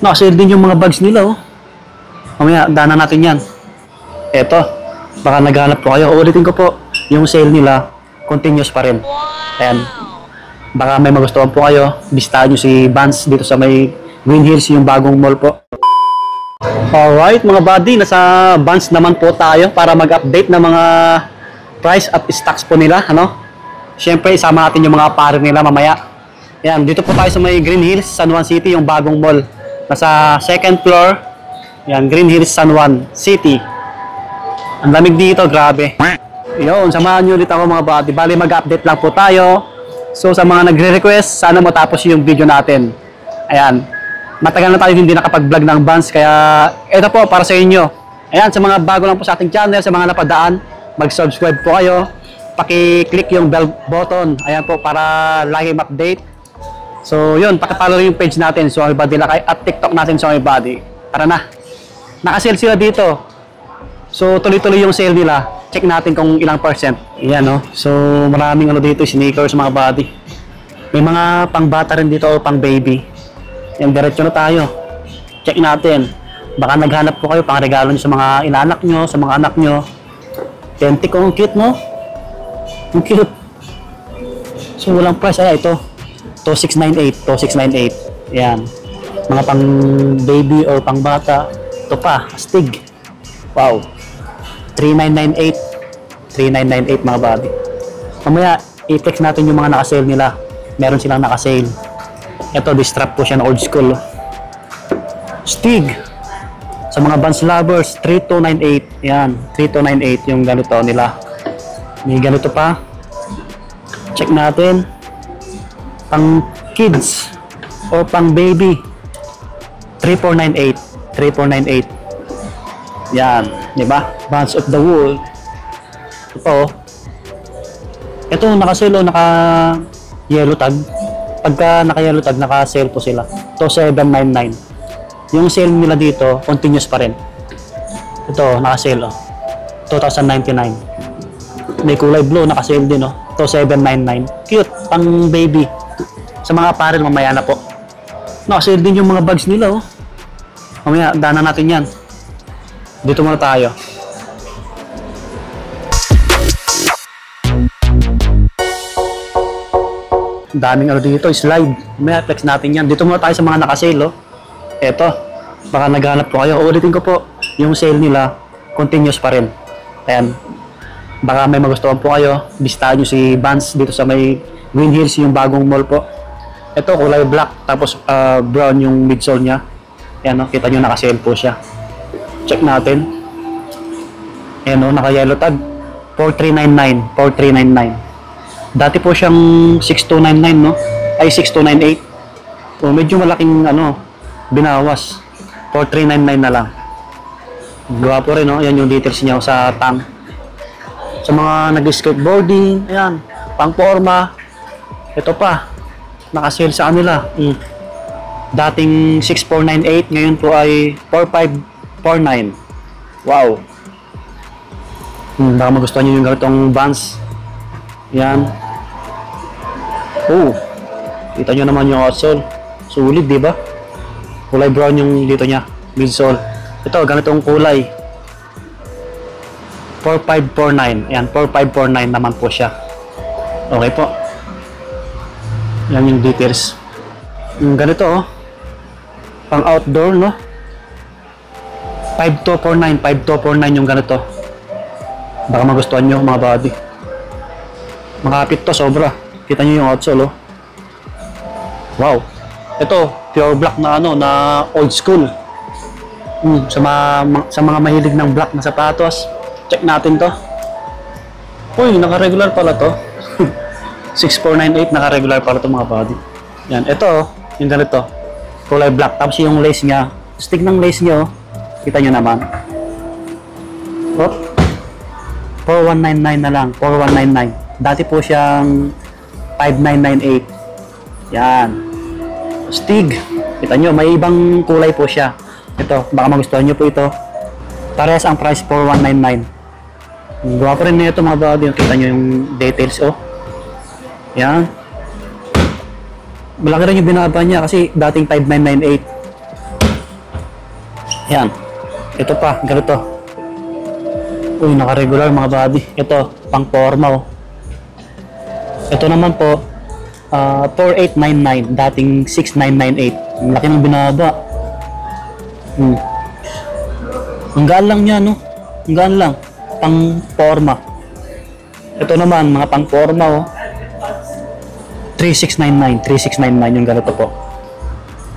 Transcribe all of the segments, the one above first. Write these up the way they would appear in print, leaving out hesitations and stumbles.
Naka-sale din yung mga bags nila, oh. Mamaya, daanan natin yan. Eto, baka naghanap po kayo. Uulitin ko po, yung sale nila, continuous pa rin. Ayan. Baka may magustuhan po kayo. Bisitahan nyo si Vans dito sa may Green Hills, yung bagong mall po. Alright, mga buddy, nasa Vans naman po tayo para mag-update ng mga price at stocks po nila, ano? Siyempre, isama natin yung mga pare nila mamaya. Ayan, dito po tayo sa may Green Hills, San Juan City, yung bagong mall. Nasa second floor, yan, Green Hills, San Juan City. Ang lamig dito, grabe. Yun, samahan nyo ulit ako mga buddy. Bali, mag-update lang po tayo. So, sa mga nagre-request, sana matapos yung video natin. Ayan, matagal na tayo hindi nakapag-vlog ng Vans, kaya ito po, para sa inyo. Ayan, sa mga bago lang po sa ating channel, sa mga napadaan, mag-subscribe po kayo. Paki-click yung bell button. Ayan po, para lagi ma-update. So, yun, pakipollow yung page natin, so everybody lakay, at TikTok natin, so everybody. Tara na. Naka-sale sila dito. So, tuloy-tuloy yung sale nila. Check natin kung ilang percent. Ayan, no? So, maraming ano dito, sneakers, mga body. May mga pang-bata rin dito o pang-baby. Yan, diretso na tayo. Check natin. Baka naghanap po kayo pang regalo nyo sa mga inanak nyo, sa mga anak nyo. Authentic, oh, ang cute, no? Ang cute. So, walang price. Ay, ito. 2698. 2698. Yan. Mga pang-baby or pang-bata. Ito pa, astig. Wow. 3998. 3998 mga buddy. Mamaya, i-text natin yung mga naka-sale nila. Meron silang naka-sale. Ito, distrap po siya na old school. Stig. Sa mga Vans lovers, 3298. Yan, 3298 yung ganito nila. May ganito pa. Check natin. Pang kids o pang baby. 3498. 3498. Yan, di ba? Vans of the World. Ito, ito naka-sale o naka-yellow tag. Pagka naka-yellow tag, naka-sale po sila. Ito, 799. Yung sale nila dito, continuous pa rin. Ito, naka-sale, oh. 2,099. May kulay blue, naka-sale din, oh. Ito, 799. Cute, pang baby. Sa mga parel, mamaya na po. Naka-sale din yung mga bags nila, oh. Mamaya, daanan natin yan. Dito muna tayo. Daming ano dito, slide. May flex natin yan. Dito muna tayo sa mga naka-sale, oh. Eto, baka naghanap po kayo. Uulitin ko po, yung sale nila, continuous pa rin. Ayan. Baka may magustuhan po kayo. Bisitahan nyo si Vans dito sa may Green Hills, yung bagong mall po. Ito, kulay black, tapos brown yung midsole niya. Ayan, oh, kita nyo naka-sale po siya. Check natin. Ayan, oh, naka-yellow tag. 4399. 4399. Dati po siyang 6299, no? Ay, 6298. So, medyo malaking, ano, binawas. 4399 na lang. Gawa po rin, no? Ayan yung details niya sa tang. Sa mga nag-skateboarding, ayan, pang-forma. Ito pa, naka-sale sa kanila. Dating 6498, ngayon po ay 4549. Wow. Baka magustuhan nyo yung ganitong Vans. Yan. Oh. Kita nyo naman yung outsole. Sulit, di ba? Kulay brown yung dito niya. Midsole. Ito, ganitong kulay. 4549. Yan, 4549 naman po siya. Okay po. Yan yung details. Yung ganito, oh. Pang outdoor, no? 5249. 5249 yung ganito. Baka magustuhan nyo, mga buddy. Makapit to, sobra. Kita nyo yung outsole, oh. Wow. Ito, pure black na ano, na old school. Sa mga mahilig ng black na sapatos. Check natin to. Uy, naka-regular pala to. 6498, naka-regular pala to mga buddy. Yan, ito, oh, yung ganito. Kulay black. Tapos yung lace niya. Stick ng lace niya, oh. Kita nyo naman. Oh. 4199 na lang. 4199. Dati po siyang 5998. Yan. Stig. Kita nyo, may ibang kulay po siya. Ito, baka magustuhan nyo po ito. Parehas ang price, 4199. Gawa pa rin na ito mga buddy. Kita nyo yung details, oh. Yan. Malaki rin yung binaba niya kasi dating 5998. Yan. Ito pa, ganito. Uy, naka-regular mga buddy. Ito, pang forma oh. Ito naman po, 4899, dating 6998. Ang laki ng binaba. Ang gaan lang niya, no? Ang gaan lang. Pang forma. Ito naman, mga pang forma oh. 3699, 3699 yung ganito po.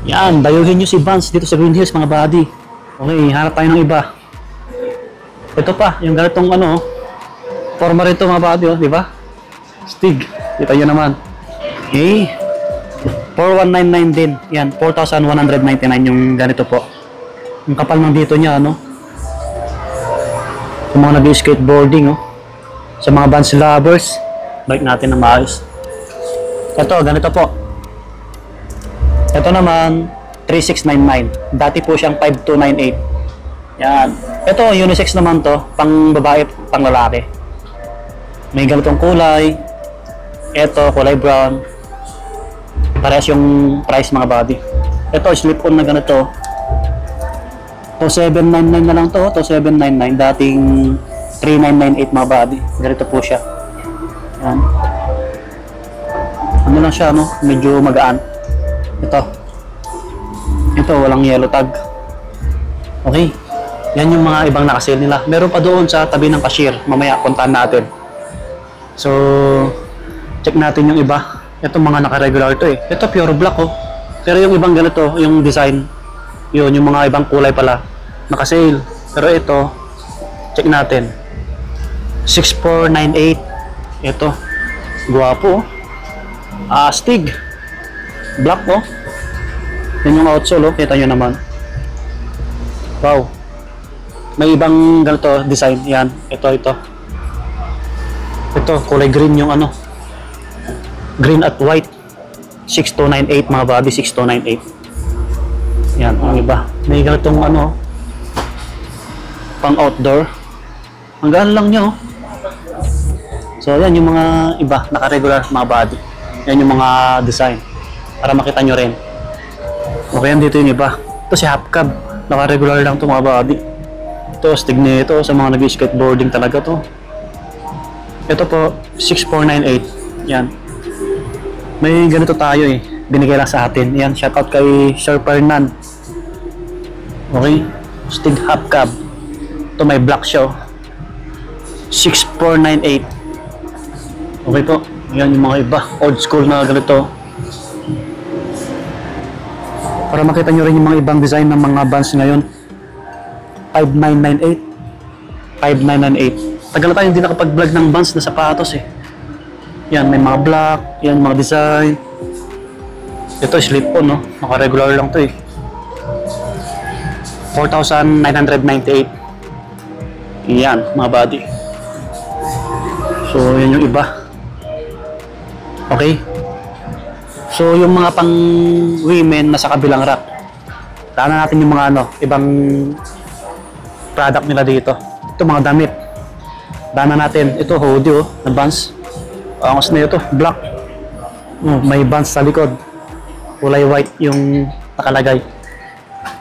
Yan, dayuhin nyo si Vans dito sa Green Hills mga buddy. Okay, hanap tayo ng iba. Ito pa, yung ganitong ano, forma rin ito mga buddy, oh, di ba? Stig, kita nyo naman. Okay, 4199 din. Yan, 4,199 yung ganito po. Yung kapal ng dito niya, ano? Sa mga nag-skateboarding, oh. Sa mga Vans lovers, balik natin na maayos. Ito, ganito po. Ito naman, 3699. Dati po siyang 5298. Yan. Ito, unisex naman to. Pang babae, pang lalaki. May ganitong kulay. Ito, kulay brown. Parehas yung price mga body. Ito, slip-on na ganito. Ito, 799 na lang to. Ito, 799. Dating 3998 mga body. Ganito po siya. Yan. Ano lang siya, no? Medyo magaan. Ito, walang yellow tag. Okay. Yan yung mga ibang nakasale nila. Meron pa doon sa tabi ng cashier. Mamaya, puntahan natin. So, check natin yung iba. Ito mga naka-regular ito eh. Ito pure black oh. Pero yung ibang ganito, yung design, yun, yung mga ibang kulay pala, naka-sale. Pero ito, check natin. 6498. Ito. Guwapo oh. Stig. Black oh. Yan yung outsole oh. Kita nyo naman. Wow. May ibang ganito design. Yan. Ito. Ito, kulay green yung ano. Green at white. 6298 mga babi. 6298. Yan. Ang iba. May ganitong ano. Pang outdoor. Ang gaan lang nyo. So yan yung mga iba. Naka-regular mga body. Yan yung mga design. Para makita nyo rin. Okay, yan dito yung iba. Ito si half cab. Naka-regular lang ito mga body. Ito, stig nito. Sa mga nag-skateboarding talaga to. Ito po, 6498. Yan. May ganito tayo eh. Binigay lang sa atin. Yan, shoutout kay Sir Fernan. Okay. Stig half cab. Ito may black siya. 6498. Okay po. Yan yung mga iba. Old school na ganito. Para makita nyo rin yung mga ibang design ng mga Vans ngayon. 5998. 5998. Tagal na tayo hindi nakapag-vlog ng Vans na sapatos eh. Yan, may mga black. Yan, mga design. Ito, slip-on, no? Naka-regular lang to eh. 4,998. Yan, mga body. So, yan yung iba. Okay? So, yung mga pang women nasa kabilang rack. Taan natin yung mga ano, ibang product nila dito. Ito, mga damit. Dana natin. Ito, hoodie oh, na Vans. Angos na ito, black. May Vans sa likod. Kulay white yung nakalagay.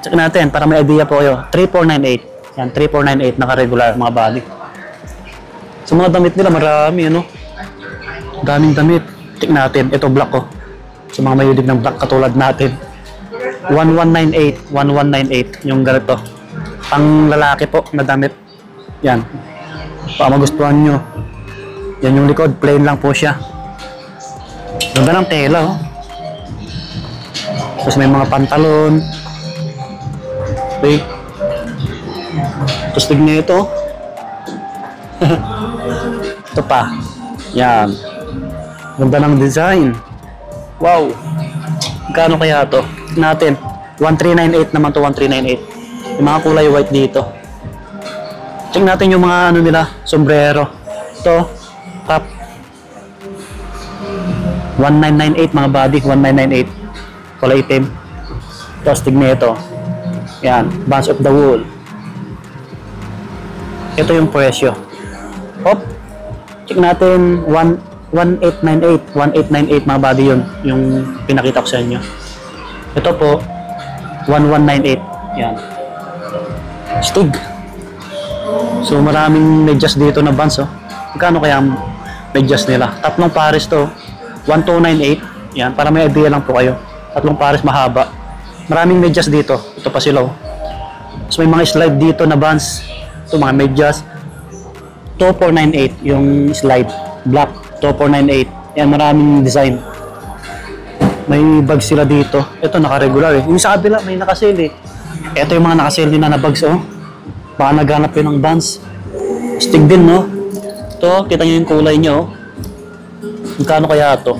Check natin para may idea po kayo. 3498. Yan, 3498 naka-regular mga body. Sa mga damit nila marami, ano? Daming damit. Check natin. Ito black oh. Sa mga mayudig ng black katulad natin. 1198. 1198 yung ganito. Pang lalaki po na damit. Yan. Baka magustuhan nyo. Yan yung likod. Plain lang po siya. Ganda ng tela oh. Tapos may mga pantalon. Okay. Tapos tignan ito. Ito pa. Yan. Ganda ng design. Wow. Kano kaya ito? Natin. 1398 naman to 1398. Yung mga kulay white dito. Check natin yung mga ano nila. Sombrero. Ito. Cap. 1998 mga body. 1998. Kulay itim. Tapos tignan ito. Yan. Vans of the Wool. Ito yung presyo. Hop. Check natin. 1898. 1898 mga body yun. Yung pinakita ko sa inyo. Ito po. 1198. Yan. Stig. So maraming medyas dito na Vans, oh. Magkano kaya ang medyas nila? Tatlong pares to. 1298. Yan, para may idea lang po kayo. Tatlong pares mahaba. Maraming medyas dito. Ito pa sila, oh. So may mga slide dito na Vans. Ito mga medyas. 2498 yung slide. Black. 2498. Yan, maraming design. May bag sila dito. Ito naka-regular eh. Yung sa kabila may naka-sale eh. Ito yung mga naka-sale din na bags, oh. Baka naghanap yun ng Vans. Stig din, no? Ito, kita nyo yung kulay nyo, oh. Magkano kaya ito?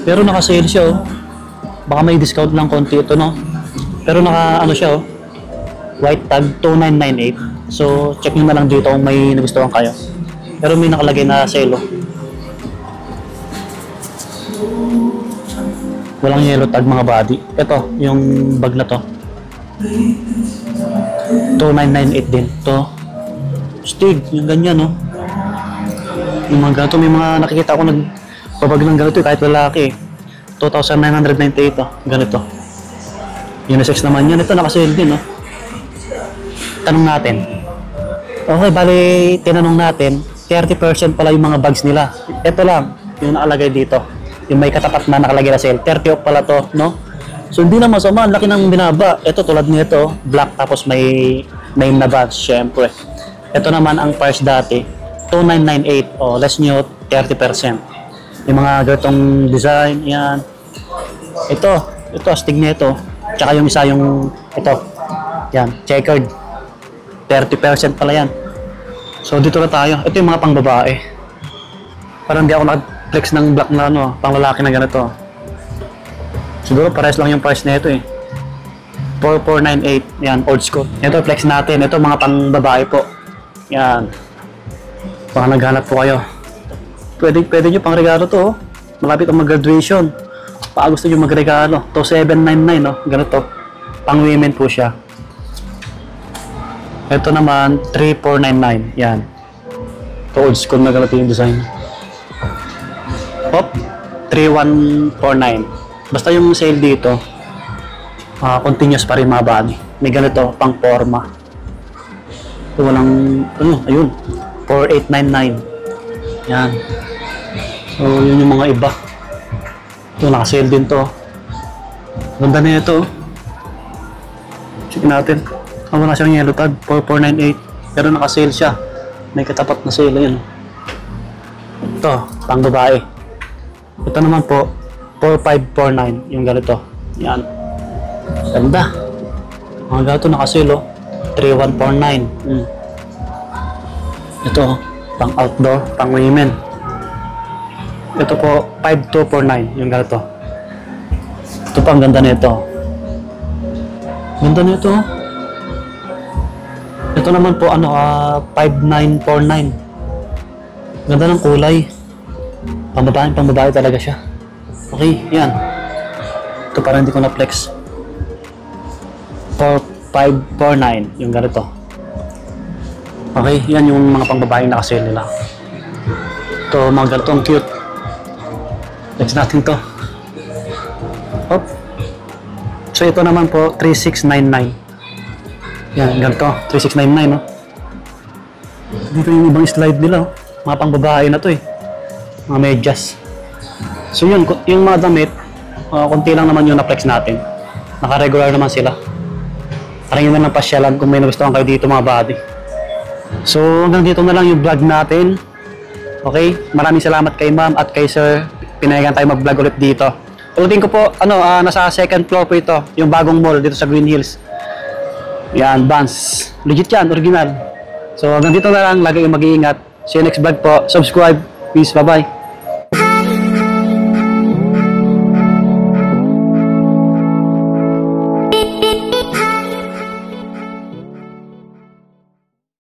Pero naka-sale siya, oh. Baka may discount lang konti ito, no? Pero naka, ano siya, oh. White tag, 2998. So, check nyo na lang dito kung may nagustuhan kayo. Pero may nakalagay na sale, oh. Walang yellow tag mga body. Ito, yung bag na to. 2998 din. Ito. Stig, yung ganyan, no? Yung mga ganito, may mga nakikita ako nagbabag ng ganito, kahit lalaki. 2,998, oh. Ganito. Unisex naman yan. Ito, nakasale din, no? Tanong natin. Okay, bali, tinanong natin, 30% pala yung mga bags nila. Ito lang, yung nakalagay dito. Yung may katapat na nakalagay na sale. 30 off pala to, no? So, hindi na masama. Laki ng binaba. Ito, tulad nito, black, tapos may name na Vans, syempre. Ito naman ang price dati, 2998. O, less nyo, 30%. Yung mga ganitong design, yan. Ito, astig nito. Tsaka yung isa, yung, ito. Yan, checkered. 30% pala yan. So, dito na tayo. Ito yung mga pangbabae. Parang hindi ako flex ng black na ano, pang lalaki na ganito. Siguro pares lang yung price na ito eh. 4498. Yan, old school. Ito flex natin. Ito mga pang babae po. Yan. Baka naghanap po kayo. Pwede nyo pang regalo to, oh. Malapit ang mag-graduation. Baka gusto nyo mag-regalo. To 799, no? Ganito. Pang women po siya. Ito naman 3499. Yan. Ito old school na ganito yung design. Hop, 3149. Basta yung sale dito, continuous pa rin mga body. May ganito, pang forma. Ito walang, ayun, 4899. Yan. So, yun yung mga iba. Ito, naka-sale din to. Ganda na ito. Check natin. Wala siyang yellow tag, 4498. Pero naka-sale siya. May katapat na sale, yun. Ito, pang babae. Ito naman po, 4549, yung ganito. Yan. Ganda. Mga ganito nakasilo. 3149. Ito, pang outdoor, pang women. Ito po, 5249, yung ganito. Ito pa, ang ganda nito. Ganda nito. Ito naman po, 5949. Ganda ng kulay. Pambabae talaga siya. Okay, yan. Ito parang hindi ko na-flex. 4549, yung ganito. Okay, yan yung mga pangbabaeng nakasale nila. Ito, mga ganito, ang cute. Flex natin to. Hop. So, ito naman po, 3699. Yan, ganito, 3699, no? Dito yung ibang slide nila, oh. Mga pangbabae na to, eh. Mga medyas. So yun, yung mga damit, konti lang naman yung na-flex natin. Naka-regular naman sila. Parang yun na ng pasyalan kung may nagustuhan kayo dito mga body. So hanggang dito na lang yung vlog natin. Okay? Maraming salamat kay ma'am at kay sir. Pinayagan tayo mag-vlog ulit dito. Ulitin ko po, nasa second floor po ito. Yung bagong mall dito sa Green Hills. Yan, Vans. Legit yan, original. So hanggang dito na lang, lagi yung mag-iingat. See you next vlog po. Subscribe. Peace, bye-bye.